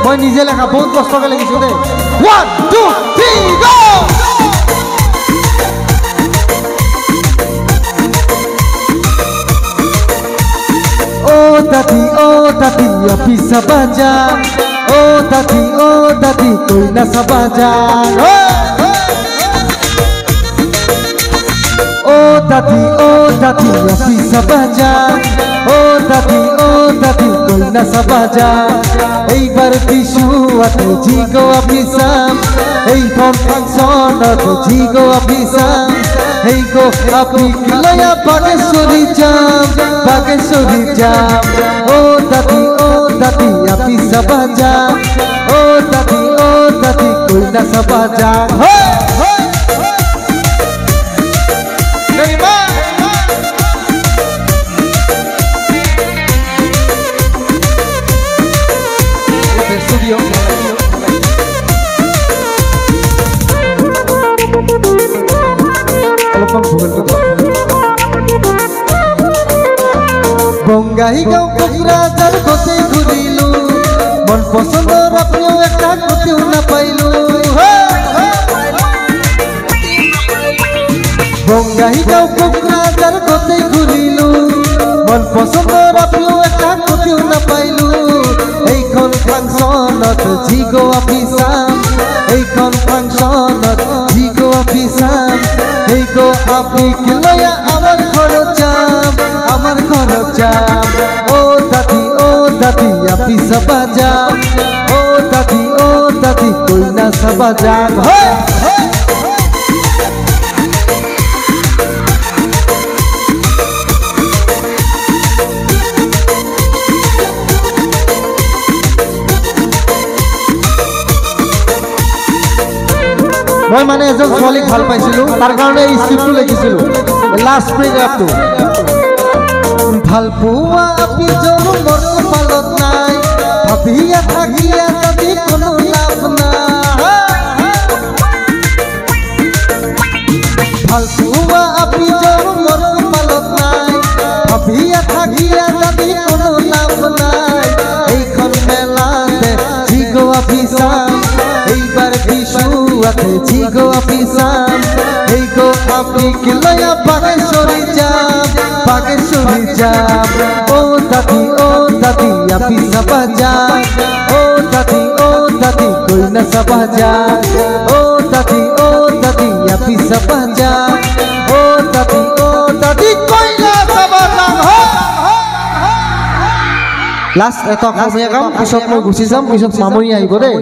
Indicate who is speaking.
Speaker 1: মই নিজে লেখা বহুত কষ্টকে লিখিছো দে 1 2 3 গো ओ दादी ऑफिस बाजा ओ दादी कोई ना सबाजा ओ दादी ऑफिस बाजा ओ दादी कोई ना सबाजा एक बार पिशु आते जीगो ऑफिसम एक फांक्शन आते जीगो ऑफिसम hey go api kilaya Bageshwari jam oh dadi api sabaja oh dadi koi na sabaja hey Nerima studio বঙ্গাই গাঁও কোকরাঝার গতে ঘুরিলু মন পছন্দর আপনিও একটা গতেও না পাইলু বঙ্গাই গাঁও কোকরাঝার গতে ঘুরিলু মন পছন্দর আপনিও একটা গতেও না পাইলু এইখন ফাংশনত জিগো অফিসাম এইখন ফাংশনত জিগো অফিসাম এই গো আপনি কিলয়া আমার ঘর যাম ও দাদি আপনি সবাজা ও দাদি কই না সবাজা মই মানে এজন ছোৱালীক ভাল পাইছিলো তাৰ কাৰণে এই স্ক্ৰিপ্টটো লিখিছিলো লাষ্ট পেৰাগ্ৰাফটো ভাল পোৱা আপি জন মোৰ কপালত নাই ভাবিয়া থাকিয়া যদি কোনো লাভ নাই ভাল পোৱা আপি জন মোৰ কপালত নাই ভাবিয়া থাকিয়া যদি কোনো লাভ নাই এইখন মেলাতে জিগো অফিসাম এইবাৰ বিশু আতে জিগো অফিসাম এই গো আপনি কিলয়া বাগেশ্বরী যাম ও দাদি আপনি সবাজা ও দাদি কই না সবাজা ও দাদি আপনি সবাজা ও দাদি কই না সবাজা লাষ্ট এটা অসমীয়া কাম পিছত মই গুচি যাম পিছত মামনি আহিব দেই